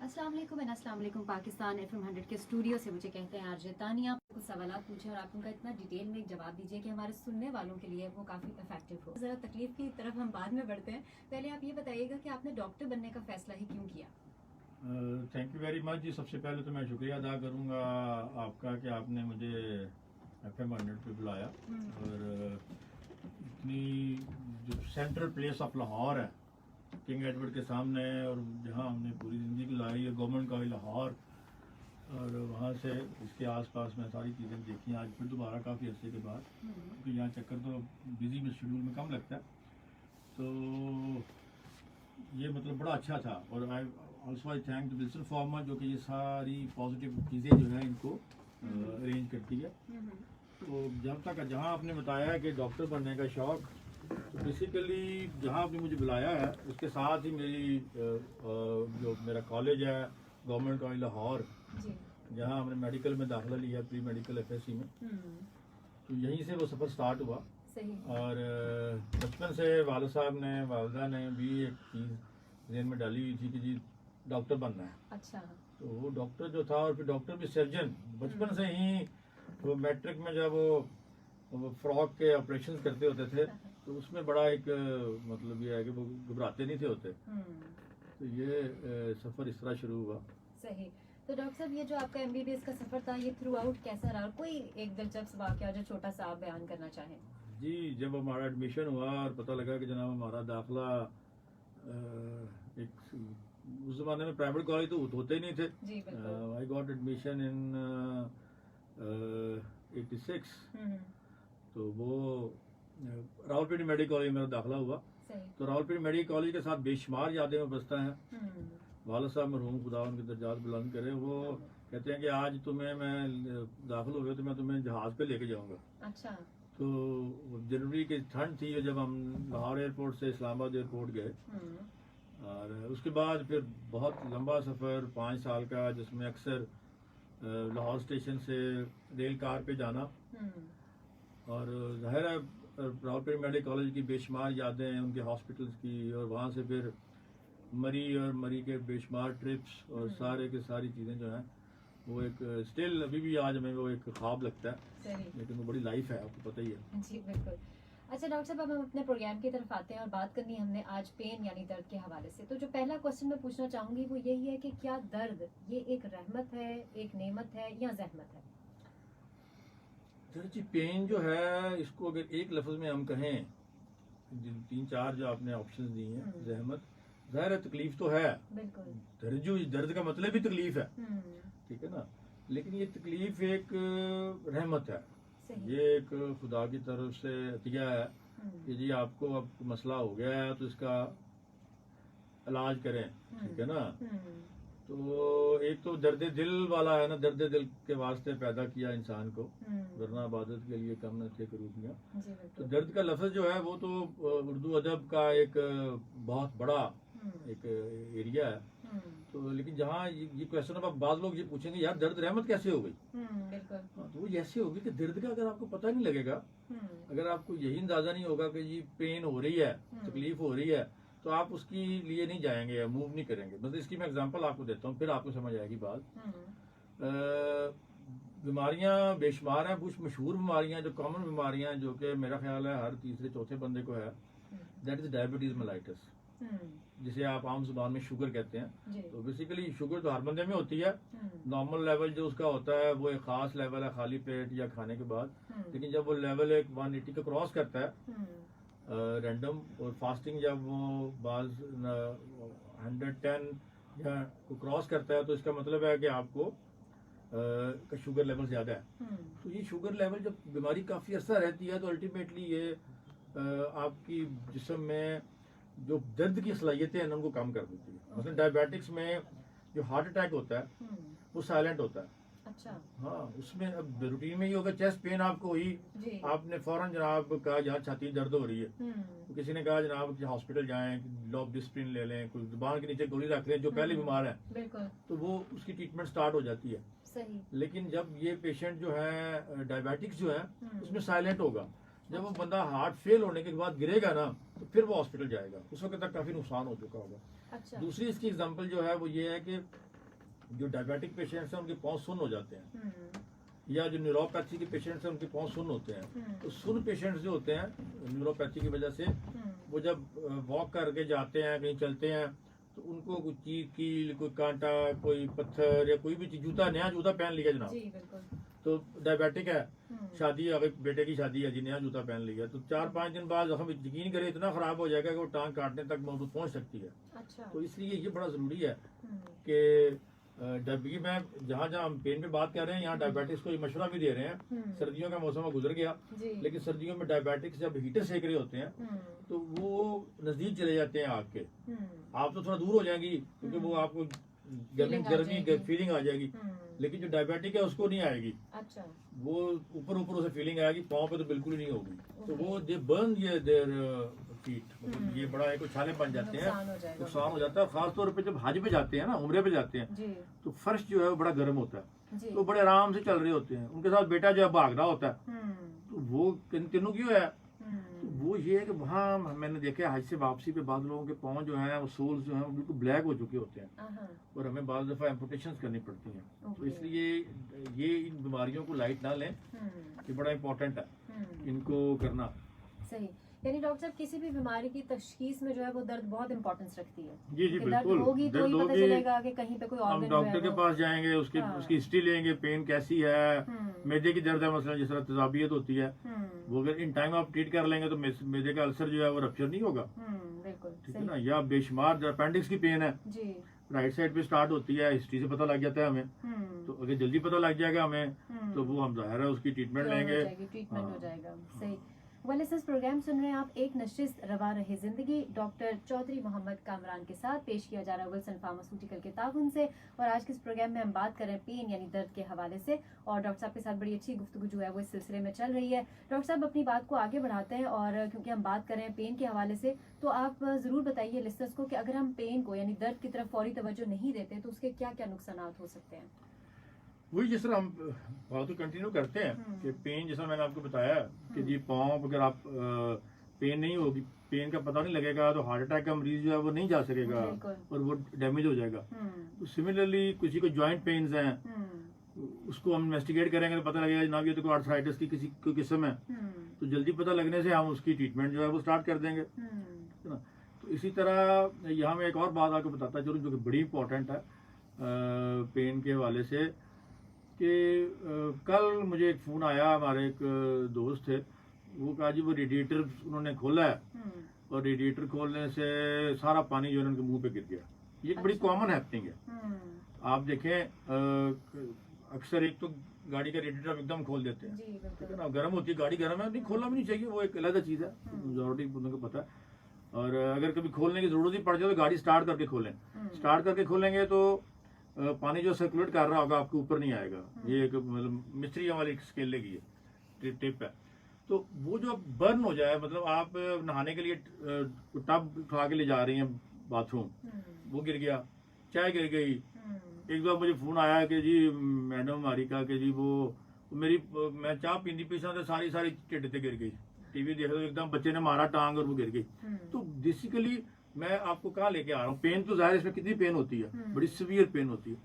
अस्सलाम वालेकुम पाकिस्तान FM 100 के स्टूडियो से मुझे कहते हैं आरजे तानिया। कुछ सवाल पूछे और आप उनका इतना डिटेल में एक जवाब दीजिए कि हमारे सुनने वालों के लिए वो काफ़ी इफेक्टिव हो। ज़रा तकलीफ की तरफ हम बाद में बढ़ते हैं, पहले आप ये बताइएगा कि आपने डॉक्टर बनने का फैसला ही क्यों किया? थैंक यू वेरी मच जी। सबसे पहले तो मैं शुक्रिया अदा करूँगा आपका कि आपने मुझे FM 100 पे बुलाया और इतनी जो सेंट्रल प्लेस ऑफ लाहौर है किंग एडवर्ड के सामने और जहाँ हमने पूरी ज़िंदगी गुजारी है गवर्नमेंट कॉलेज लाहौर और वहाँ से इसके आसपास में सारी चीज़ें देखी आज फिर दोबारा काफ़ी अर्से के बाद क्योंकि यहाँ चक्कर तो बिजी में शेड्यूल में कम लगता है तो ये मतलब बड़ा अच्छा था। और I also I thank Wilson farmer जो कि ये सारी पॉजिटिव चीज़ें जो है इनको अरेंज करती है। तो जब तक जहाँ आपने बताया कि डॉक्टर बनने का शौक़, तो बेसिकली जहाँ आपने मुझे बुलाया है उसके साथ ही मेरी जो मेरा कॉलेज है गवर्नमेंट कॉलेज लाहौर जहाँ हमने मेडिकल में दाखिला लिया प्री मेडिकल FSC में, तो यहीं से वो सफ़र स्टार्ट हुआ। और बचपन से वालिद साहब ने वालिदा ने भी एक चीज़ ज़हन में डाली हुई थी कि जी डॉक्टर बनना है। अच्छा। तो वो डॉक्टर जो था और फिर डॉक्टर भी सर्जन बचपन से ही वो मैट्रिक में जब वो फ्रॉक के ऑपरेशन करते होते थे तो उसमें बड़ा एक मतलब ये है कि वो घबराते नहीं थे होते। तो ये सफ़र इस तरह शुरू हुआ। सही। तो डॉक्टर साहब ये जो आपका MBBS का सफ़र था ये थ्रू आउट कैसा रहा? कोई एक दिलचस्प वाक़या जो छोटा सा आप बयान करना चाहें? जी, जब हमारा एडमिशन हुआ और पता लगा कि जनाब हमारा दाखिला एक उस ज़माने में प्राइवेट कॉलेज तो होते ही नहीं थे। I got admission in 86। तो वो रावलपिंडी मेडिकल कॉलेज में मेरा दाखिला हुआ। तो रावलपिंडी मेडिकल कॉलेज के साथ बेशुमार यादें बसता हैं। वालिद साहब मरहूम खुदा उनके दर्जात बुलंद करे, वो कहते हैं कि आज तुम्हें मैं दाखिल हुए तो मैं तुम्हें जहाज़ पे लेके जाऊंगा। अच्छा। तो जनवरी की ठंड थी जब हम लाहौर एयरपोर्ट से इस्लामाबाद एयरपोर्ट गए और उसके बाद फिर बहुत लंबा सफ़र 5 साल का जिसमें अक्सर लाहौर स्टेशन से रेल कार पे जाना और ज़ाहिर है रावलपिंडी मेडिकल कॉलेज की बेशुमार यादें हैं उनके हॉस्पिटल्स की और वहाँ से फिर मरी और मरी के बेशुमार ट्रिप्स और सारे के सारी चीज़ें जो हैं वो एक स्टिल अभी भी आज हमें वो एक ख्वाब लगता है, लेकिन वो बड़ी लाइफ है, आपको पता ही है। जी बिल्कुल। अच्छा डॉक्टर साहब, अब हम अपने प्रोग्राम की तरफ आते हैं और बात करनी हमने आज पेन यानी दर्द के हवाले से। तो जो पहला क्वेश्चन मैं पूछना चाहूँगी वो यही है कि क्या दर्द ये एक रहमत है, एक नेमत है या जहमत है? सर जी, पेन जो है इसको अगर एक लफ्ज़ में हम कहें, 3-4 जो आपने ऑप्शन दी हैं, जहमत, ज़ाहिर तकलीफ तो है, दर्द का मतलब ही तकलीफ है, ठीक है ना, लेकिन ये तकलीफ एक रहमत है, ये एक खुदा की तरफ से अतिया है कि जी आपको अब मसला हो गया है तो इसका इलाज करें, ठीक है ना। तो एक तो दर्द दिल वाला है ना, दर्द दिल के वास्ते पैदा किया इंसान को, वरना इबादत के लिए कम न थे करूबियाँ। तो दर्द का लफ्ज़ जो है वो तो उर्दू अदब का एक बहुत बड़ा एक एरिया है। तो लेकिन जहाँ ये क्वेश्चन अब बाज़ लोग ये पूछेंगे यार दर्द रहमत कैसे हो गई, तो वो ऐसे होगी कि दर्द का अगर आपको पता नहीं लगेगा, अगर आपको यही अंदाजा नहीं होगा कि ये पेन हो रही है, तकलीफ हो रही है, तो आप उसकी लिए नहीं जाएंगे या मूव नहीं करेंगे। मतलब इसकी मैं एग्जांपल आपको देता हूँ फिर आपको समझ आएगी बात। बीमारियां बेशुमार हैं, कुछ मशहूर बीमारियां जो कॉमन बीमारियां जो कि मेरा ख्याल है हर तीसरे चौथे बंदे को है, दैट इज डायबिटीज मेलाइटिस, जिसे आप आम जुबान में शुगर कहते हैं। तो बेसिकली शुगर तो हर बंदे में होती है, नॉर्मल लेवल जो उसका होता है वो एक खास लेवल है खाली पेट या खाने के बाद, लेकिन जब वो लेवल एक 180 को क्रॉस करता है रैंडम और फास्टिंग जब वो बाज 110 या को क्रॉस करता है तो इसका मतलब है कि आपको का शुगर लेवल ज़्यादा है। तो ये शुगर लेवल जब बीमारी काफ़ी अर्सा रहती है तो अल्टीमेटली ये आपकी जिस्म में जो दर्द की सलाहियतें हैं उनको कम कर देती है। मतलब डायबिटिक्स में जो हार्ट अटैक होता है वो साइलेंट होता है। अच्छा। हाँ, उसमें अब रूटीन में ही होगा, चेस्ट पेन आपको हुई, आपने फौरन जनाब कहा यहाँ छाती दर्द हो रही है, तो किसी ने कहा जनाब हॉस्पिटल जाएं, लॉबडिस्प्रिन ले लें, कुछ जुबान के नीचे गोली रख लें जो पहले बीमार है, तो वो उसकी ट्रीटमेंट स्टार्ट हो जाती है। सही। लेकिन जब ये पेशेंट जो है डायबिटिक्स जो है उसमें साइलेंट होगा, जब वो बंदा हार्ट फेल होने के बाद गिरेगा ना तो फिर वो हॉस्पिटल जाएगा, उस वक्त तक काफी नुकसान हो चुका होगा। अच्छा। दूसरी इसकी एग्जांपल जो है वो ये है कि जो डायबिटिक पेशेंट्स हैं उनके पाँव सुन्न हो जाते हैं, या जो न्यूरोपैथी के पेशेंट्स हैं उनके पाँव सुन्न होते हैं। तो सुन्न पेशेंट्स जो होते हैं न्यूरोपैथी की वजह से, वो जब वॉक करके जाते हैं, कहीं चलते हैं, तो उनको कोई चीज कील, कोई कांटा, कोई पत्थर या कोई भी चीज, जूता, नया जूता पहन लिया जनाब, तो डायबिटिक है, शादी अगर बेटे की शादी है जी, नया जूता पहन लिया, तो 4-5 दिन बाद हम यकीन करें इतना खराब हो जाएगा कि वो टांग काटने तक मौत पहुंच सकती है। अच्छा। तो इसलिए ये बड़ा जरूरी है कि डायबिटीज में जहाँ जहाँ हम पेन पे बात कर रहे हैं, यहाँ डायबिटिक्स को ये मशवरा भी दे रहे हैं। सर्दियों का मौसम गुजर गया, लेकिन सर्दियों में डायबिटिक्स जब हीटर सेक रहे होते हैं तो वो नजदीक चले जाते हैं आग के। आप तो थोड़ा दूर हो जाएंगी क्योंकि वो आपको गर्मी फीलिंग आ जाएगी, लेकिन जो डायबिटिक है उसको नहीं आएगी। अच्छा। वो ऊपर ऊपर उसे फीलिंग आएगी, पाँव पे तो बिल्कुल ही नहीं होगी। तो वो दे बर्न ये देयर फीट, मतलब ये बड़ा एक छाले बन जाते हैं, नुकसान हो जाता है। खास तौर पे जब हज पे जाते हैं ना, उम्रे पे जाते हैं, तो फर्श जो है वो बड़ा गर्म होता है, तो बड़े आराम से चल रहे होते हैं, उनके साथ बेटा जो है भाग रहा होता है, तो वो तीनों क्यों है, तो वो ये है कि वहाँ मैंने देखा हज से वापसी पे बाद लोगों के पाँव जो हैं वो सोल्स जो हैं वो बिल्कुल ब्लैक हो चुके होते हैं, और हमें बाद दफा एम्पुटेशंस करनी पड़ती हैं। तो इसलिए ये इन बीमारियों को लाइट ना लें, ये बड़ा इम्पोर्टेंट है इनको करना। सही, यानी डॉक्टर साहब किसी भी बीमारी की तशखीस में जो है वो दर्द बहुत इम्पोर्टेंस रखती है। जी जी बिल्कुल, होगी तो ही पता चलेगा कि कहीं पे कोई हम डॉक्टर के पास जाएंगे, उसकी हिस्ट्री लेंगे, पेन कैसी है, मैदे की दर्द है मसलन, जिस तरह तेजाबियत होती है, वो अगर इन टाइम आप ट्रीट कर लेंगे तो मैदे का अल्सर जो है वो रप्चर नहीं होगा, ठीक है ना। या बेशुमार अपेंडिक्स की पेन है, राइट साइड पे स्टार्ट होती है, हिस्ट्री से पता लग जाता है हमें, तो अगर जल्दी पता लग जाएगा हमें तो वो हम जाहिर है उसकी ट्रीटमेंट लेंगे, ट्रीटमेंट हो जाएगा। सही। वेलनेस प्रोग्राम सुन रहे हैं आप, एक नशिस्त रवा रहे जिंदगी डॉक्टर चौधरी मोहम्मद कामरान के साथ पेश किया जा रहा है विल्सन फार्मास्यूटिकल के ताउन से। और आज के इस प्रोग्राम में हम बात कर रहे हैं पेन यानी दर्द के हवाले से, और डॉक्टर साहब के साथ बड़ी अच्छी गुफ्तगू जो है वो इस सिलसिले में चल रही है। डॉक्टर साहब अपनी बात को आगे बढ़ाते हैं, और क्योंकि हम बात कर रहे हैं पेन के हवाले से, तो आप जरूर बताइए लिस्टर्स को कि अगर हम पेन को यानी दर्द की तरफ फौरी तवज्जो नहीं देते तो उसके क्या क्या नुकसान हो सकते हैं। वही जिस तरह हम बात तो कंटिन्यू करते हैं कि पेन, जैसा मैंने आपको बताया कि जी पाँव अगर आप पेन नहीं होगी, पेन का पता नहीं लगेगा तो हार्ट अटैक का मरीज जो है वो नहीं जा सकेगा और वो डैमेज हो जाएगा। तो सिमिलरली किसी को जॉइंट पेन्स हैं, उसको हम इन्वेस्टिगेट करेंगे तो पता लगेगा जनाब ये तो कोई आर्थराइटिस की किसी कोई किस्म है, तो जल्दी पता लगने से हम उसकी ट्रीटमेंट जो है वो स्टार्ट कर देंगे, है ना। तो इसी तरह यहाँ मैं एक और बात आपको बताता चलूँ जो कि बड़ी इंपॉर्टेंट है पेन के हवाले से, कि कल मुझे एक फ़ोन आया, हमारे एक दोस्त थे, वो कहा जी वो रेडिएटर उन्होंने खोला है और रेडिएटर खोलने से सारा पानी जो है उनके मुंह पे गिर गया। ये एक बड़ी कॉमन हैपनिंग है। आप देखें अक्सर एक तो गाड़ी का रेडिएटर एकदम खोल देते हैं, ठीक है ना, गर्म होती है गाड़ी, गर्म है, नहीं खोलना भी नहीं चाहिए, वो एक अलग चीज़ है, मेजॉरिटी बंदों को पता है। और अगर कभी खोलने की जरूरत ही पड़ जाए तो गाड़ी स्टार्ट करके खोलें, स्टार्ट करके खोलेंगे तो पानी जो सर्कुलेट कर रहा होगा आपके ऊपर नहीं आएगा। ये एक मतलब मिस्त्रियों वाली स्केल की है, टिप है। तो वो जो बर्न हो जाए, मतलब आप नहाने के लिए टब उठा के ले जा रही हैं बाथरूम, वो गिर गया, चाय गिर गई, एक बार मुझे फोन आया कि जी मैडम हमारी का कि जी वो मेरी मैं चाय पींदी पीछा तो सारी टिड्ड से गिर गई, टीवी देख रहे हो एकदम बच्चे ने मारा टांग और वो गिर गई। तो बेसिकली मैं आपको कहाँ लेके आ रहा हूँ, पेन तो जाहिर इसमें कितनी पेन होती है, बड़ी सीवियर पेन होती है।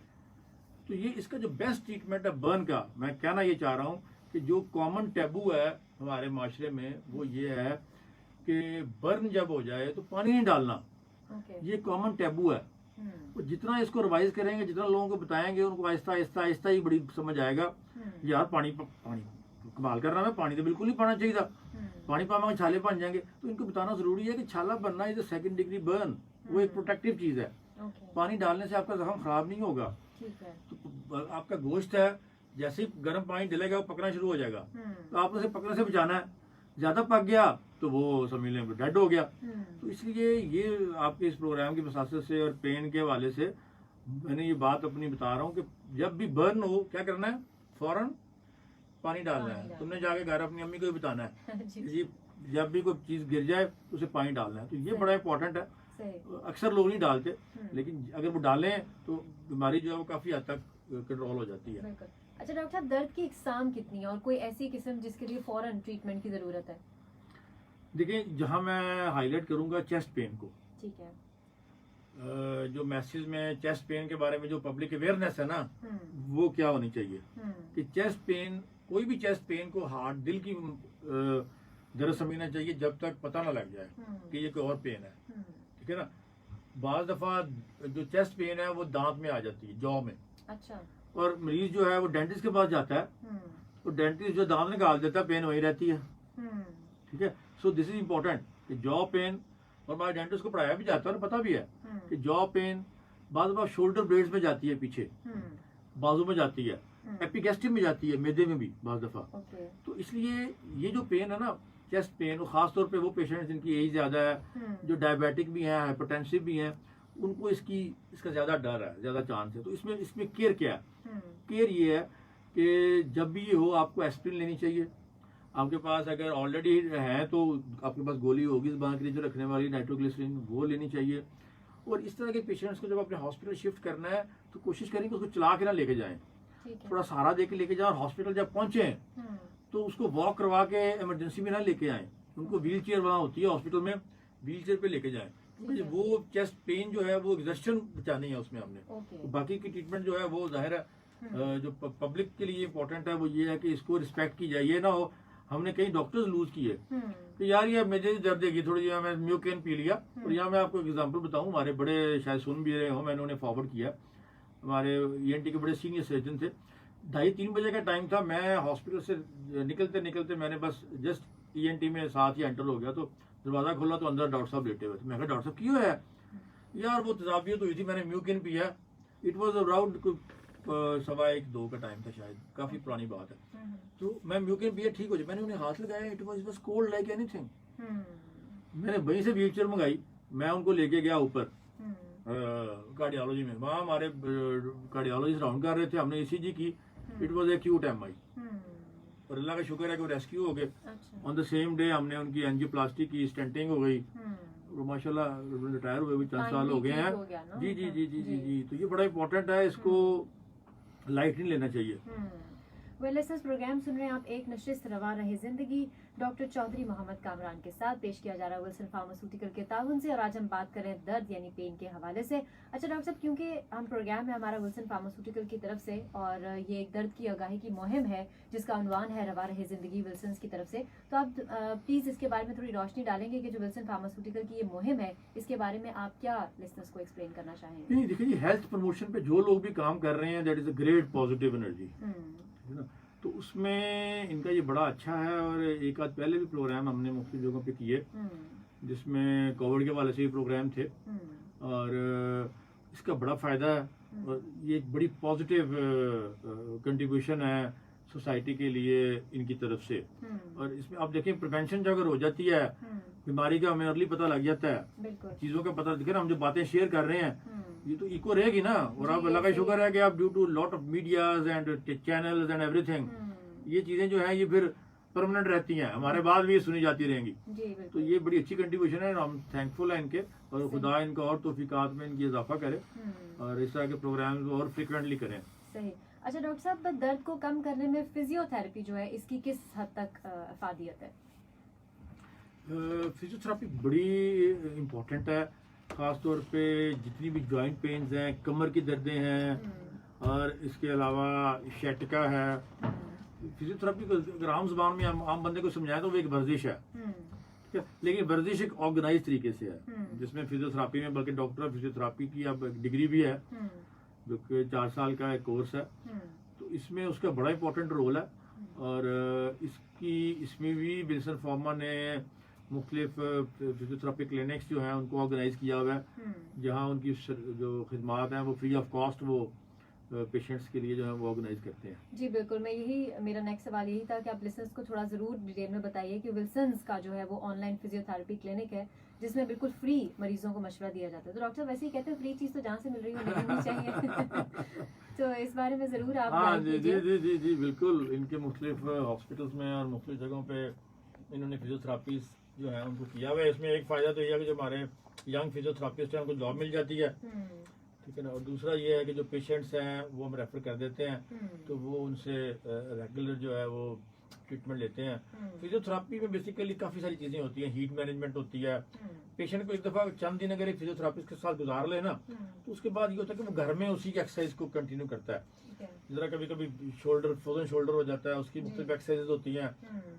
तो ये इसका जो बेस्ट ट्रीटमेंट है बर्न का, मैं कहना ये चाह रहा हूँ कि जो कॉमन टैबू है हमारे माशरे में वो ये है कि बर्न जब हो जाए तो पानी नहीं डालना। ये कॉमन टैबू है। तो जितना इसको रिवाइज करेंगे, जितना लोगों को बताएंगे, उनको आहिस्ता आहिस्ता ही बड़ी समझ आएगा यार पानी कमाल कर रहा है, पानी तो बिल्कुल नहीं पाना चाहिए था, पानी पामा छाले बन जाएंगे। तो इनको बताना जरूरी है कि छाला बनना इज सेकंड डिग्री बर्न, वो एक प्रोटेक्टिव चीज है। पानी डालने से आपका जख्म खराब नहीं होगा। तो आपका गोश्त है, जैसे ही गर्म पानी डलेगा वो पकना शुरू हो जाएगा, तो आपको उसे पकने से बचाना है। ज्यादा पक गया तो वो समझ लें डेड हो गया। तो इसलिए ये आपके इस प्रोग्राम की वसासत से और पेन के हवाले से मैंने ये बात अपनी बता रहा हूँ कि जब भी बर्न हो क्या करना है, फौरन पानी डालना है। तुमने जाके घर अपनी अम्मी को भी बताना है जी जब भी कोई चीज गिर जाए तो उसे पानी डालना है। तो ये बड़ा इंपॉर्टेंट है। अक्सर लोग नहीं डालते, लेकिन अगर वो डालें तो बीमारी जो है वो काफी हद तक कंट्रोल हो जाती है। अच्छा डॉक्टर साहब, दर्द की इकसाम कितनी है और कोई ऐसी किस्म जिसके लिए फौरन ट्रीटमेंट की जरूरत है? देखिए, जहां मैं हाईलाइट करूंगा चेस्ट पेन को, ठीक है, जो मैसेज में चेस्ट पेन के बारे में जो पब्लिक अवेयरनेस है ना, वो क्या होनी चाहिए कि चेस्ट पेन, कोई भी चेस्ट पेन को हार्ट दिल की दर्द समझना चाहिए जब तक पता ना लग जाए कि ये कोई और पेन है। ठीक है ना। बाज दफा जो चेस्ट पेन है वो दांत में आ जाती है, जॉ में। अच्छा। और मरीज जो है वो डेंटिस्ट के पास जाता है, तो डेंटिस्ट जो दांत निकाल देता है, पेन वही रहती है। ठीक है। सो दिस इज इम्पोर्टेंट कि जॉ पेन, और हमारे डेंटिस्ट को पढ़ाया भी जाता है और पता भी है कि जॉ पेन बाद बार शोल्डर ब्लेड्स में जाती है, पीछे बाजू में जाती है, एपिगैस्ट्रियम में जाती है, मैदे में भी बाज दफा। तो इसलिए ये जो पेन है ना, चेस्ट पेन, खास तौर पे वो पेशेंट जिनकी एज ज्यादा है, जो डायबिटिक भी हैं, हाइपरटेंसिव भी हैं, उनको इसका ज्यादा डर है, ज्यादा चांस है। तो इसमें केयर क्या है? केयर ये है कि जब भी ये हो आपको एस्पिरिन लेनी चाहिए। आपके पास अगर ऑलरेडी है तो आपके पास गोली होगी ज़ुबान के नीचे रखने वाली, नाइट्रोग्लिसरीन, वो लेनी चाहिए। और इस तरह के पेशेंट्स को जब अपने हॉस्पिटल शिफ्ट करना है तो कोशिश करें कि उसको चला के ना लेके जाएं, थोड़ा सहारा दे के लेके जाएं। और हॉस्पिटल जब पहुंचे तो उसको वॉक करवा के इमरजेंसी में ना लेके आए, उनको व्हील चेयर वहाँ होती है हॉस्पिटल में, व्हील चेयर पे लेके जाएं, क्योंकि वो चेस्ट पेन जो है वो एग्जर्शन बचानी है उसमें हमने। तो बाकी की ट्रीटमेंट जो है वो जाहिर है जो पब्लिक के लिए इम्पोर्टेंट है वो ये है कि इसको रिस्पेक्ट की जाए। ये ना हो हमने कई डॉक्टर्स लूज किए तो यार ये मुझे दर्द देगी थोड़ी जी, मैं म्यूकेन पी लिया। और यहाँ मैं आपको एग्जांपल बताऊं, हमारे बड़े शायद सुन भी रहे हो, मैंने उन्हें फॉरवर्ड किया, हमारे ENT के बड़े सीनियर सर्जन थे। 2:30-3 बजे का टाइम था, मैं हॉस्पिटल से निकलते निकलते मैंने बस जस्ट ENT में साथ ही एंटर हो गया, तो दरवाजा खोला तो अंदर डॉक्टर साहब लेटे हुए थे। मैं कहा डॉक्टर साहब क्यों है? यार वो तजाबियत हुई थी, मैंने म्यूकेन पिया। इट वॉज अराउंड 1:15-2 का टाइम था शायद, काफी पुरानी बात है। तो मैं म्यूकेन पिया, ठीक हो जाए। मैंने उन्हें हाथ लगाया, it was cold like anything. मैंने वहीं से व्हील चेयर मंगाई, मैं उनको लेके गया ऊपर कार्डियोलॉजी में। वहाँ हमारे कार्डियोलॉजिस्ट राउंड कर रहे थे, हमने ECG की, इट वाज एक्यूट MI। और अल्लाह का शुक्र है कि वो रेस्क्यू हो गए। ऑन द सेम डे हमने उनकी एंजियोप्लास्टी की, स्टेंटिंग हो गई, वो माशाल्लाह रिटायर हुए भी 4 साल हो गए हैं। जी जी जी जी जी जी। तो ये बड़ा इंपॉर्टेंट है, इसको लाइट नहीं लेना चाहिए। वेलनेस प्रोग्राम सुन रहे हैं आप, एक नशिस्त रवा रहे जिंदगी डॉक्टर चौधरी मोहम्मद कामरान के साथ पेश किया जा रहा है विल्सन फार्मास्यूटिकल के ताउन से। और आज हम बात कर रहे हैं दर्द यानी पेन के हवाले से। अच्छा डॉक्टर साहब, क्योंकि हम प्रोग्राम है हमारा विल्सन फार्मास्यूटिकल की तरफ से और ये एक दर्द की आगाही की मुहिम है जिसका उन्वान है रवा रहे जिंदगी विल्सन की तरफ से, तो आप प्लीज इसके बारे में थोड़ी रोशनी डालेंगे कि जो विल्सन फार्मास्यूटिकल की ये मुहिम है इसके बारे में आप क्या लिसनर्स को एक्सप्लेन करना चाहेंगे? नहीं देखिए, हेल्थ प्रमोशन पे जो लोग भी काम कर रहे हैं, that is a great positive energy, है ना। तो उसमें इनका ये बड़ा अच्छा है। और एक आध पहले भी प्रोग्राम हमने मुख्तलिफ जगहों पे किए जिसमें कोविड के वाले से भी प्रोग्राम थे, और इसका बड़ा फायदा है। और ये एक बड़ी पॉजिटिव कंट्रीब्यूशन है सोसाइटी के लिए इनकी तरफ से। और इसमें आप देखें, प्रिवेंशन जो अगर हो जाती है, बीमारी का हमें अर्ली पता लग जाता है, चीजों का पता दिखे ना, हम जो बातें शेयर कर रहे हैं ये तो इको रहेगी ना। और आप अल्लाह का शुक्र है कि आप due to lot of medias and channels and everything, ये चीजें जो है ये फिर परमानेंट रहती हैं, हमारे बाद भी ये सुनी जाती रहेंगी। तो ये बड़ी अच्छी कंट्रीब्यूशन है, हम थैंकफुल है इनके, और खुदा इनका और तौफीकात में इनकी इजाफा करे और इस तरह के प्रोग्राम और फ्रिक्वेंटली करें। सही। अच्छा डॉक्टर साहब, दर्द को कम करने में फिजियोथेरेपी जो है इसकी किस हद तक अफादियत है? फिजियोथेरेपी बड़ी इम्पोर्टेंट है, खास तौर पे जितनी भी जॉइंट पेन्स हैं, कमर की दर्दें हैं, और इसके अलावा शैटिका है। फिजियोथेरेपी को अगर आम जुबान में आम बंदे को समझाएं तो वो एक वर्जिश है, ठीक है। लेकिन वर्जिश एक ऑर्गेनाइज तरीके से है, जिसमें फिजियोथेरेपी में बल्कि डॉक्टर ऑफ फिजियोथेरेपी की अब डिग्री भी है, जो कि 4 साल का एक कोर्स है। तो इसमें उसका बड़ा इंपॉर्टेंट रोल है। और इसमें भी विल्सन फार्मा ने मुख्तलिफ फिजियोथेरेपी क्लिनिक्स जो हैं उनको ऑर्गेनाइज किया हुआ है, जहाँ उनकी जो खिदमात हैं वो फ्री ऑफ कॉस्ट वो पेशेंट्स के लिए जो है वो ऑर्गेनाइज करते हैं। जी बिल्कुल, मेरा नेक्स्ट सवाल यही था कि आप लिसनर्स को थोड़ा जरूर डिटेल में बताइए कि विल्सन्स का जो है वो ऑनलाइन फिजियोथेरेपी क्लिनिक है जिसमें बिल्कुल फ्री मरीजों को मशवरा दिया जाता है। तो डॉक्टर वैसे ही कहते हैं फ्री चीज तो जहाँ से मिल रही हो मिलनी चाहिए। तो इस बारे में जरूर आप जी जी जी जी जी बिल्कुल। इनके मुख्तलिफ हॉस्पिटल्स में और मुख्तलिफ जगहों पे इन्होंने फिजियोथेरापी जो है उनको किया हुआ है। इसमें एक फायदा तो यह है कि जो हमारे यंग फिजियोथेरापिस्ट हैं उनको जॉब मिल जाती है, ठीक है ना। और दूसरा ये है कि जो पेशेंट्स हैं वो हम रेफर कर देते हैं, तो वो उनसे रेगुलर जो है वो ट्रीटमेंट लेते हैं। फिजियोथेरापी में बेसिकली काफ़ी सारी चीज़ें होती हैं, हीट मैनेजमेंट होती है। पेशेंट को एक दफ़ा चंद दिन अगर एक फिजियोथेरापिस्ट के साथ गुजार ले ना, तो उसके बाद ये होता है कि वो घर में उसी की एक्सरसाइज को कंटिन्यू करता है। जरा कभी कभी शोल्डर फ्रोजन शोल्डर हो जाता है, उसकी मुख्तलिफ एक्सरसाइज होती हैं।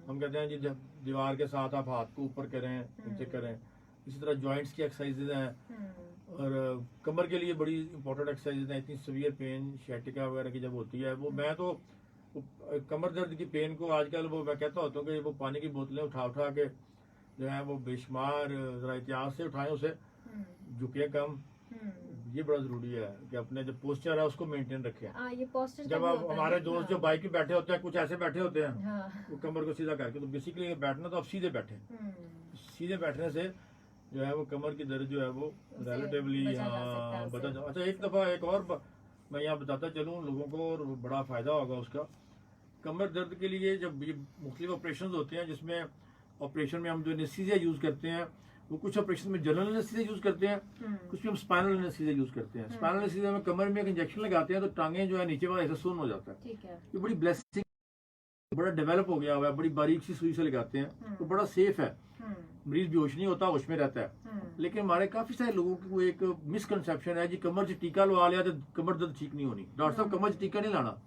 हम कहते हैं जी जब दीवार के साथ आप हाथ को ऊपर करें, नीचे करें। इसी तरह जॉइंट्स की एक्सरसाइजेज हैं, और कमर के लिए बड़ी इंपॉर्टेंट एक्सरसाइजेज हैं। इतनी सीवियर पेन शैटिका वगैरह की जब होती है, वो मैं तो कमर दर्द की पेन को आजकल वो मैं कहता होता हूँ कि वो पानी की बोतलें उठा उठा के जो है वो बेशुमार जरा एहतियात से उठाएं, उसे झुके कम। ये बड़ा जरूरी है कि अपने जो पोस्चर है उसको मेंटेन रखें। ये पोस्चर जब आप हमारे दोस्त जो बाइक पे बैठे होते हैं, कुछ ऐसे बैठे होते हैं, हाँ। वो कमर को सीधा करके, तो बेसिकली बैठना तो आप सीधे बैठे। सीधे बैठने से जो है वो कमर की दर्द जो है वो रिलेटिवली बचा जा। अच्छा एक दफ़ा एक और मैं यहाँ बताता चलूँ लोगों को, और बड़ा फ़ायदा होगा उसका। कमर दर्द के लिए जब ये मुख्तलिफ ऑपरेशन होते हैं, जिसमें ऑपरेशन में हम जो एनेस्थीसिया यूज़ करते हैं, वो कुछ ऑपरेशन में जनरल एनेस्थीसिया यूज़ करते हैं, कुछ में हम स्पाइनल एनेस्थीसिया यूज़ करते हैं। स्पाइनल एनेस्थीसिया में कमर में एक इंजेक्शन लगाते हैं तो टांगें जो है नीचे वाला हिस्सा सुन्न हो जाता है। ये बड़ी ब्लेसिंग, बड़ा डेवलप हो गया हुआ है, बड़ी बारीक सी सुई से लगाते हैं, तो बड़ा सेफ है। मरीज बेहोश नहीं होता, होश में रहता है। लेकिन हमारे काफी सारे लोगों की वो एक मिसकंसेप्शन है जी, कमर से टीका लगा लिया तो कमर दर्द ठीक नहीं होनी। डॉक्टर साहब कमर से टीका नहीं लाना।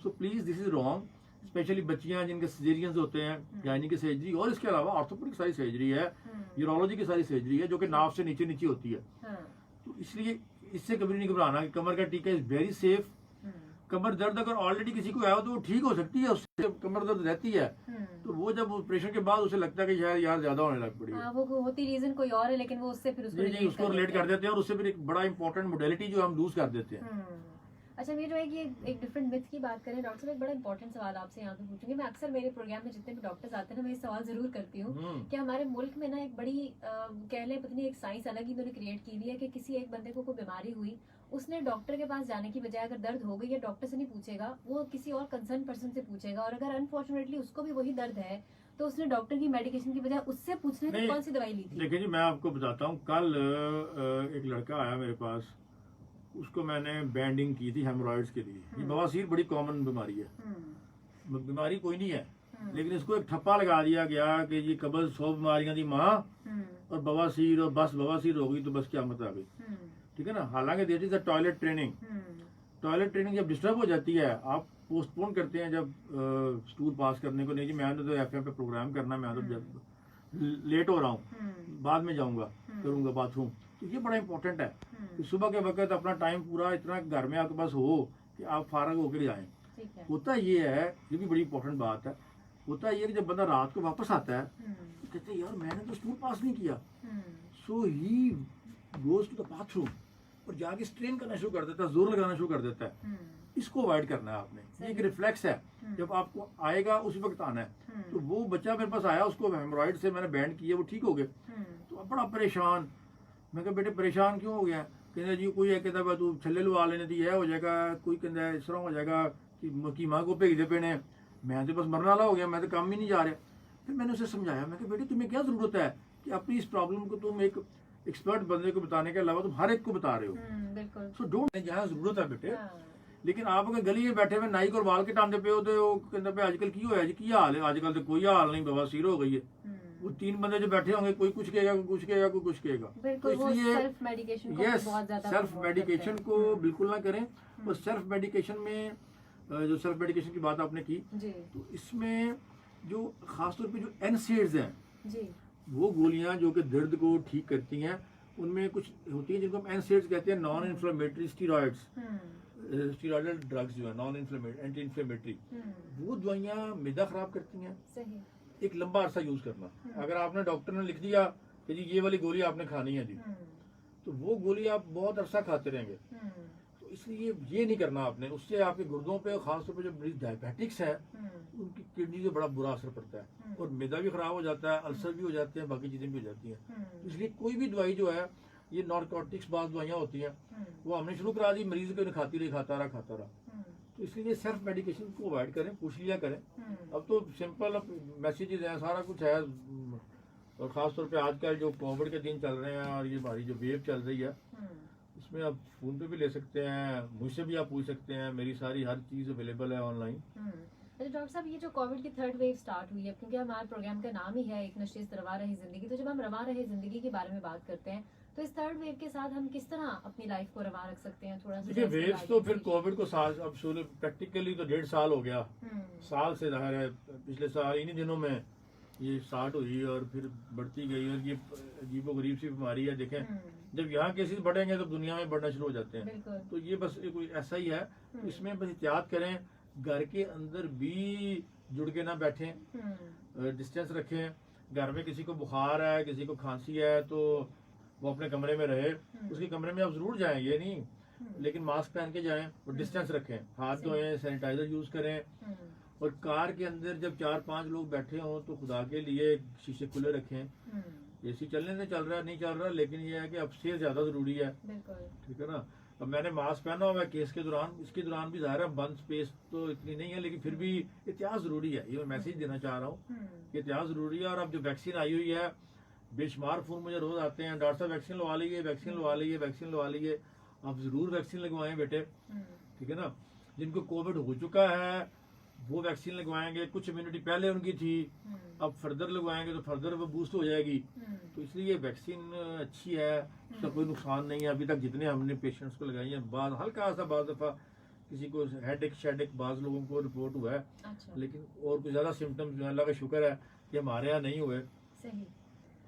So please this is wrong. Specially बच्चियां जिनके सर्जरीज होते हैं, गायनी की सर्जरी, और इसके अलावा ऑर्थोपेडिक सारी सर्जरी है, यूरोलॉजी की सारी सर्जरी है, जो कि नाफ से नीचे नीचे होती है। तो इसलिए इससे कभी नहीं घबराना कि कमर का टीका इज वेरी सेफ। कमर दर्द अगर ऑलरेडी किसी को आया हो तो वो ठीक हो सकती है, उससे कमर दर्द रहती है। तो वो जब ऑपरेशन के बाद उसे लगता है कि शायद यार ज्यादा होने लग पड़ी है, वो होती रीजन कोई और है, लेकिन वो उससे फिर उसको रिलेट कर देते हैं, और उससे फिर एक बड़ा इंपॉर्टेंट मोडेलिटी जो हम लूज कर देते हैं। अच्छा ये जो है कि एक डिफरेंट मिथ की बात करें डॉक्टर साहब, एक बड़ा इंपॉर्टेंट सवाल आपसे यहाँ पे पूछूंगी। मैं अक्सर मेरे प्रोग्राम में जितने भी डॉक्टर्स आते हैं ना, मैं ये सवाल जरूर करती हूँ कि हमारे मुल्क में ना एक बड़ी कह लें पता नहीं एक साइंस अलग ही मैंने क्रिएट की हुई है कि किसी एक बंदे को कोई बीमारी हुई, उसने डॉक्टर के पास जाने की बजाय अगर दर्द हो गई है डॉक्टर से नहीं पूछेगा, वो किसी और कंसर्न पर्सन से पूछेगा, और अगर अनफॉर्चुनेटली उसको भी वही दर्द है तो उसने डॉक्टर की मेडिकेशन की बजाय उससे पूछना है कि कौन सी दवाई ली थी। देखिए जी मैं आपको बताता हूँ, कल एक लड़का आया मेरे पास, उसको मैंने बैंडिंग की थी हेमोरॉइड्स के लिए। ये बवासीर बड़ी कॉमन बीमारी है, बीमारी कोई नहीं है, लेकिन इसको एक ठप्पा लगा दिया गया कि ये कबल 100 बीमारियां दी माँ और बवासीर, और बस बवासीर हो गई तो बस क़यामत आ गई। ठीक है ना। हालांकि that is a toilet training. Toilet training जब डिस्टर्ब हो जाती है, आप पोस्टपोन करते हैं जब स्टूल पास करने को, नहीं जी मैं तो एफएम पे प्रोग्राम करना, मैं तो लेट हो रहा हूँ, बाद में जाऊंगा करूंगा बाथरूम। तो ये बड़ा इंपॉर्टेंट है कि सुबह के वक्त अपना टाइम पूरा इतना घर में आपके पास हो कि आप फारग होकर जाएं। होता ये है, ये भी बड़ी इंपॉर्टेंट बात है, होता ये है कि जब बंदा रात को वापस आता है तो कहते हैं यार मैंने तो स्टूल पास नहीं किया। So he goes to the bathroom और जाके स्ट्रेन करना शुरू कर देता है, जोर लगाना शुरू कर देता है। इसको अवॉइड करना है आपने। ये एक रिफ्लेक्स है, जब आपको आएगा उसी वक्त आना है। तो वो बच्चा मेरे पास आया, उसको हेमोरॉइड से मैंने बैंड किया, वो ठीक हो गए। तो अब बड़ा परेशान, मैं कहा बेटे परेशान क्यों हो गया? कहते जी कोई है कहता तू छल्ले लुआ लेने दी है हो जाएगा, कोई कहता इस तरह हो जाएगा कि माँ को भेज दे पेने, मैं तो बस मरने वाला हो गया, मैं तो काम ही नहीं जा रहा। फिर मैंने उसे समझाया, मैं कहा बेटे तुम्हें क्या जरूरत है कि अपनी इस प्रॉब्लम को तुम एक एक्सपर्ट बंदे को बताने के अलावा तुम हर एक को बता रहे हो। सो डोंट, जहाँ जरूरत है बेटे। लेकिन आप अगर गली में बैठे हुए नाई को बाल के टांगे पे हो तो कहते पे आजकल की होया जी की हाल है, आजकल तो कोई हाल नहीं, बवासीर हो गई है। वो 3 बंदे जो बैठे होंगे, कोई कुछ कहेगा, कोई कुछ कहेगा, कोई कुछ कहेगा। तो इसलिए सेल्फ मेडिकेशन को बिल्कुल ना करें। और सेल्फ मेडिकेशन में जो सेल्फ मेडिकेशन की बात आपने की, तो इसमें जो खासतौर पे जो एनसेड्स हैं, वो गोलियां जो कि दर्द को ठीक करती हैं, उनमें कुछ होती है जिनको हम एनसेड्स कहते हैं, non inflammatory steroids, steroidal drugs जो है नॉन इन्फ्लेमेटरी एंटी इन्फ्लेमेटरी, वो दवाइयाँ मैदा खराब करती हैं। एक लंबा अरसा यूज करना। अगर आपने डॉक्टर ने लिख दिया कि जी ये वाली गोली आपने खानी है जी, तो वो गोली आप बहुत अरसा खाते रहेंगे। तो इसलिए ये नहीं करना आपने, उससे आपके गुर्दों पे, खासतौर पे जो डायबिटिक्स है उनकी किडनी पे बड़ा बुरा असर पड़ता है, और मैदा भी खराब हो जाता है, अल्सर भी हो जाते हैं, बाकी चीजें भी हो जाती हैं। इसलिए कोई भी दवाई जो है, ये नारकोटिक्स बाद दवाइयाँ होती हैं, वो हमने शुरू करा दी, मरीज को खाती रही, खाता रहा। तो इसलिए सेल्फ मेडिकेशन को अवॉइड करें, पूछ लिया करें। अब तो सिंपल मैसेजेस हैं, सारा कुछ है। और ख़ासतौर पे आजकल जो कोविड के दिन चल रहे हैं और ये हमारी जो वेव चल रही है, इसमें आप फ़ोन पे भी ले सकते हैं, मुझसे भी आप पूछ सकते हैं, मेरी सारी हर चीज़ अवेलेबल है ऑनलाइन। अच्छा डॉक्टर साहब, ये जो कोविड की थर्ड वेव स्टार्ट हुई है, क्योंकि हमारे प्रोग्राम का नाम ही है एक नशिस्त रवा रहे जिंदगी, तो जब हम रवा रहे जिंदगी के बारे में बात करते हैं तो इस थर्ड वेव के साथ हम किस तरह अपनी लाइफ को रवा रख सकते हैं? थोड़ा सा देखिए, इसके वेव्स बारे तो में फिर दीजिए। कोविड को साल अब शुरू प्रैक्टिकली तो 1.5 साल हो गया, साल से जाहिर है पिछले साल इन्हीं दिनों में ये स्टार्ट हुई और फिर बढ़ती गई, और ये अजीबोगरीब सी बीमारी है। देखें, जब यहाँ केसेस बढ़ेंगे तो दुनिया में बढ़ना शुरू हो जाते हैं। बिल्कुल। तो ये बस कोई ऐसा ही है, इसमें बस एहतियात करें, घर के अंदर भी जुड़ के ना बैठें, डिस्टेंस रखें। घर में किसी को बुखार है, किसी को खांसी है, तो वो अपने कमरे में रहे, उसके कमरे में आप जरूर जाएं, ये नहीं, लेकिन मास्क पहन के जाएं और डिस्टेंस रखें, हाथ धोएं, सैनिटाइजर यूज करें। और कार के अंदर जब 4-5 लोग बैठे हों तो खुदा के लिए शीशे खुले रखें। एसी चलने से चल रहा है, नहीं चल रहा, लेकिन ये है कि अपस्टेयर ज्यादा जरूरी है, ठीक है ना। अब मैंने मास्क पहना हुआ है केस के दौरान, इसके दौरान भी ज़ाहिर है बंद स्पेस तो इतनी नहीं है, लेकिन फिर भी एहतियात जरूरी है। ये मैं मैसेज देना चाह रहा हूँ कि एहतियात जरूरी है। और अब जो वैक्सीन आई हुई है, बेशुमार फोन मुझे रोज आते हैं, डॉक्टर साहब वैक्सीन लगवा लीजिए, वैक्सीन लगवा लीजिए, वैक्सीन लगवा लीजिए। आप जरूर वैक्सीन लगवाएं बेटे, ठीक है ना। जिनको कोविड हो चुका है वो वैक्सीन लगवाएंगे, कुछ इम्यूनिटी पहले उनकी थी, अब फर्दर लगवाएंगे तो फर्दर वो बूस्ट हो जाएगी। तो इसलिए वैक्सीन अच्छी है, उसका कोई नुकसान नहीं है। अभी तक जितने हमने पेशेंट्स को लगाई है, बाद हल्का सा बाद दफा किसी को हेडेक शेडेक बाज लोगों को रिपोर्ट हुआ है। अच्छा। लेकिन और कुछ ज्यादा सिम्टम्स अल्लाह का शुक्र है कि हमारे यहाँ नहीं हुए। सही।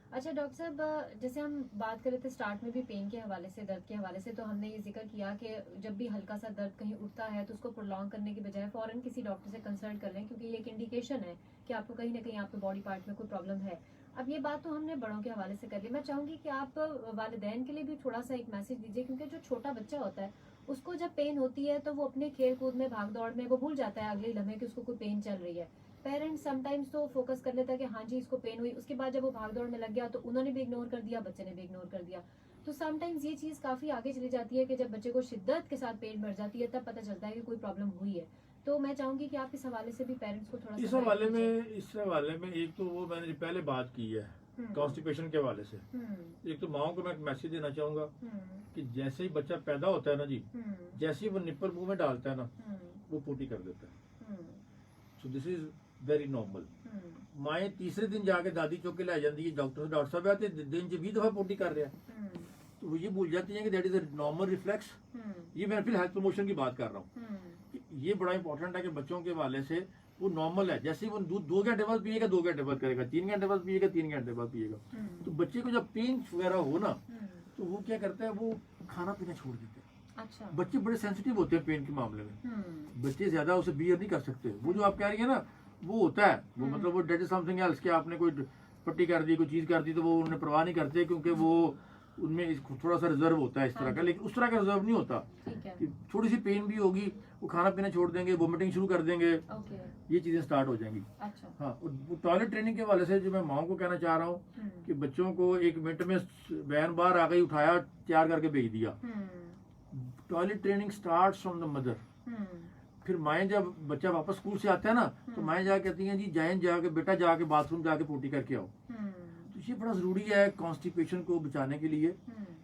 अच्छा डॉक्टर साहब, जैसे हम बात कर रहे थे स्टार्ट में भी पेन के हवाले से, दर्द के हवाले से, तो हमने ये जिक्र किया कि जब भी हल्का सा दर्द कहीं उठता है तो उसको प्रोलॉन्ग करने की बजाय फौरन किसी डॉक्टर से कंसल्ट कर लें, क्योंकि ये एक इंडिकेशन है कि आपको कहीं ना कहीं आपके बॉडी पार्ट में कोई प्रॉब्लम है। अब ये बात तो हमने बड़ों के हवाले से कर ली, मैं चाहूंगी कि आप वालिदैन के लिए भी थोड़ा सा एक मैसेज दीजिए, क्योंकि जो छोटा बच्चा होता है उसको जब पेन होती है तो वो अपने खेल कूद में, भाग दौड़ में, वो भूल जाता है अगले लम्हे कि उसको कोई पेन चल रही है। पेरेंट्स समटाइम्स तो फोकस कर लेता है कि हाँ जी इसको पेन हुई, उसके बाद जब वो भाग दौड़ में लग गया तो उन्होंने भी इग्नोर कर दिया, बच्चे ने भी इग्नोर कर दिया। तो समटाइम्स ये चीज काफी आगे चली जाती है कि जब बच्चे को शिद्दत के साथ पेन बढ़ जाती है तब पता चलता है कि कोई प्रॉब्लम हुई है। तो मैं चाहूंगी कि आप इस हवाले से भी पेरेंट्स को थोड़ा इस हवाले में एक तो वो मैंने पहले बात की है कॉन्स्टिपेशन के हवाले से। एक तो माओ को मैं मैसेज देना चाहूंगा कि जैसे ही बच्चा पैदा होता है ना जी, जैसे ही वो निप्पल मुंह में डालता है ना, वो पोटी कर देता है। So this is very normal. माए तीसरे दिन जाके दादी चौक के लै जाती है डॉक्टर साहब आते दिन च 20 दफा पोटी कर रहा है, तो वो ये भूल जाती है कि that is a normal reflex. ये मैं फिर हेल्थ प्रमोशन की बात कर रहा हूँ, ये बड़ा इंपॉर्टेंट है कि बच्चों के हवाले से वो नॉर्मल है। जैसे वो दूध 2 घंटे बाद पिएगा, 2 घंटे बाद करेगा, 3 घंटे बाद पिएगा, 3 घंटे बाद पिएगा। तो बच्चे को जब पेन वगैरह हो ना, तो वो क्या करता है, वो खाना पीना छोड़ देते हैं। अच्छा। बच्चे बड़े सेंसिटिव होते हैं पेन के मामले में, बच्चे ज्यादा उसे बियर नहीं कर सकते। वो जो आप कह रही है ना, वो होता है, वो मतलब वो डेट इज समथिंग एल्स कि आपने कोई पट्टी कर दी, कोई चीज कर दी, तो वो उन्हें परवाह नहीं करते, क्योंकि वो उनमें थोड़ा सा रिजर्व होता है इस तरह का। लेकिन उस तरह का रिजर्व नहीं होता कि थोड़ी सी पेन भी होगी, वो खाना पीना छोड़ देंगे, वोमिटिंग शुरू कर देंगे, ये चीजें स्टार्ट हो जाएंगी। अच्छा। हाँ, टॉयलेट ट्रेनिंग के हवाले से जो मैं माओ को कहना चाह रहा हूँ कि बच्चों को 1 मिनट में वैन बाहर आ गई, उठाया, तैयार करके भेज दिया। Toilet training starts from the mother. फिर माएँ जब बच्चा वापस स्कूल से आता है ना, तो माएँ जा कहती हैं जी जाएं, जाके बेटा जाके बाथरूम जाके पोटी करके आओ। तो ये बड़ा जरूरी है कॉन्स्टिपेशन को बचाने के लिए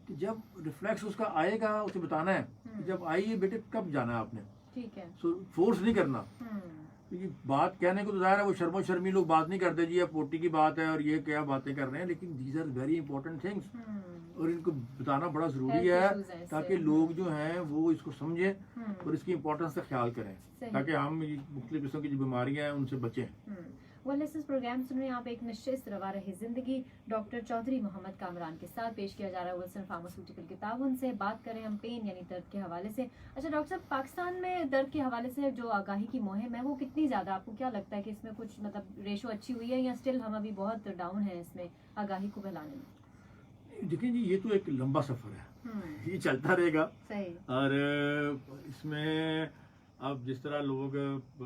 कि जब रिफ्लेक्स उसका आएगा उसे बताना है कि जब आई है बेटे कब जाना है आपने, ठीक है। सो फोर्स नहीं करना। ये बात कहने को तो जाहिर है वो शर्मो शर्मी लोग बात नहीं करते जी, अब पोटी की बात है और ये क्या बातें कर रहे हैं, लेकिन these are very important things और इनको बताना बड़ा जरूरी है ताकि लोग जो हैं वो इसको समझें और इसकी इम्पोर्टेंस का ख्याल करें, ताकि हम मुख्तलिफ किस्म की जो बीमारियां हैं उनसे बचें। वेलनेस प्रोग्राम सुन रहे हैं आप, एक निश्चित रवा रहे जिंदगी डॉक्टर चौधरी मोहम्मद कामरान के साथ पेश किया जा रहा है विल्सन फार्मास्यूटिकल के ताउन से। बात करें हम पेन यानी दर्द के हवाले से। अच्छा डॉक्टर साहब, पाकिस्तान में दर्द के हवाले से जो आगाही की मुहिम है वो कितनी ज्यादा, आपको क्या लगता है कि इसमें कुछ मतलब रेशो अच्छी हुई है या स्टिल हम अभी बहुत डाउन है इसमें आगाही को फैलाने में? देखिए जी, ये तो एक लंबा सफर है, ये चलता रहेगा। सही। और इसमें अब जिस तरह लोग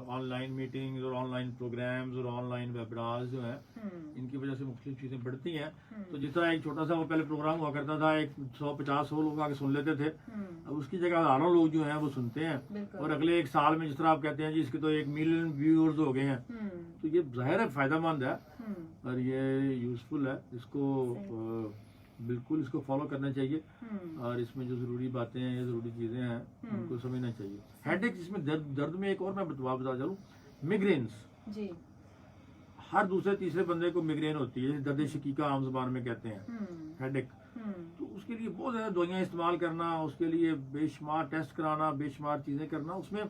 ऑनलाइन मीटिंग्स और ऑनलाइन प्रोग्राम्स और ऑनलाइन वेबिनार्स जो हैं इनकी वजह से मुख्तलिफ चीजें बढ़ती हैं। तो जिस तरह एक छोटा सा वो पहले प्रोग्राम हुआ करता था, एक 150-100 लोग आके सुन लेते थे, अब उसकी जगह हजारों लोग जो हैं वो सुनते हैं। और अगले 1 साल में जिस तरह आप कहते हैं जी इसके तो 1 मिलियन व्यूअर्स हो गए हैं, तो ये जाहिर है फायदेमंद है और ये यूजफुल है, इसको बिल्कुल इसको फॉलो करना चाहिए और इसमें जो जरूरी बातें हैं, ये जरूरी चीजें हैं, उनको समझना चाहिए। हेडेक, इसमें दर्द में एक और मैं बता चलूं, मिग्रेन्स, जी। हर दूसरे तीसरे बंदे को मिग्रेन होती है, दर्द शकीका आम ज़बान में कहते हैं, हेडेक। तो उसके लिए बहुत ज़्यादा दवाइयाँ इस्तेमाल करना, उसके लिए बेशुमार टेस्ट कराना, बेशुमार चीज़ें करना, उसमें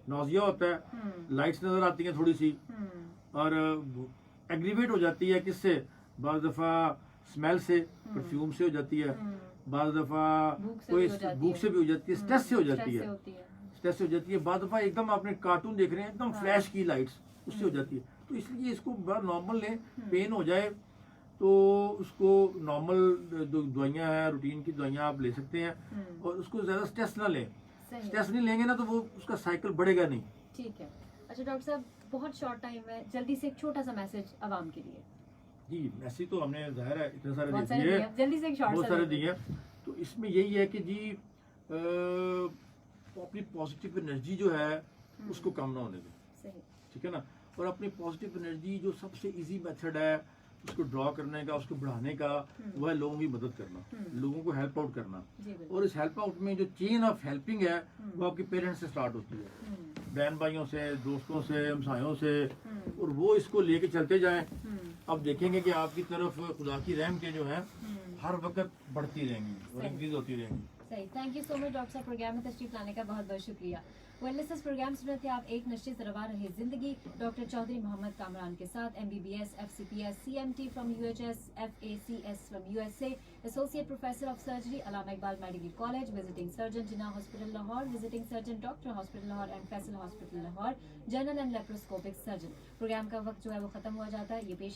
नौजिया होता है, लाइट्स नज़र आती हैं थोड़ी सी, और एग्रीवेट हो जाती है किससे, बाज़ दफ़ा स्मेल से, परफ्यूम से हो जाती है, बाज़ दफ़ा कोई भूख से भी हो जाती है, स्ट्रेस से हो जाती है, स्ट्रेस से हो जाती है, बाज़ दफ़ा एकदम आपने कार्टून देख रहे हैं एकदम फ्लैश की लाइट्स, उससे हो जाती है। तो इसलिए इसको बड़ा नॉर्मल लें, पेन हो जाए तो उसको नॉर्मल जो दवाइयाँ हैं, रूटीन की दवाइयाँ आप ले सकते हैं, और उसको ज़्यादा स्ट्रेस ना लें। स्ट्रेस नहीं लेंगे ना तो वो उसका साइकिल बढ़ेगा नहीं। ठीक है। अच्छा डॉक्टर साहब, बहुत शॉर्ट टाइम है, जल्दी से एक छोटा सा मैसेज आवाम के लिए। जी, मैसेज तो हमने ज़ाहिर है इतने सारे बहुत दे सारे दिए, दिए, जल्दी से एक शॉर्ट बहुत सा सारे दे दिए। तो इसमें यही है कि जी अपनी पॉजिटिव एनर्जी जो है उसको कम ना होने दें, सही। ठीक है ना। और अपनी पॉजिटिव एनर्जी जो सबसे इजी मेथड है उसको ड्रॉ करने का, उसको बढ़ाने का, वो है लोगों की मदद करना, लोगों को हेल्प आउट करना। जी बिल्कुल। और इस हेल्प आउट में जो चेन ऑफ हेल्पिंग है वो आपके पेरेंट्स से स्टार्ट होती है, बहन भाइयों से, दोस्तों से, हमसायों से, और वो इसको लेके चलते जाएं। अब देखेंगे कि आपकी तरफ खुदा की रहमतें जो है हर वक्त बढ़ती रहेंगी और इंक्रीज होती रहेंगी। सही। Thank you so much doctor साहब, प्रोग्राम में तशरीफ लाने का बहुत बहुत शुक्रिया। वेलनेस प्रोग्राम सुन रहे थे आप, एक नशे रवा रहे जिंदगी, डॉक्टर चौधरी मोहम्मद कामरान के साथ, MBBS, FCPS, CMT from UHS, FACS from USA, associate professor of surgery, Allama Iqbal medical college, visiting surgeon Jinnah hospital Lahore, visiting surgeon doctor hospital Lahore and Faisal hospital Lahore, general and laparoscopic surgeon. Programme का वक्त जो है वो खत्म हुआ जाता है। ये पेश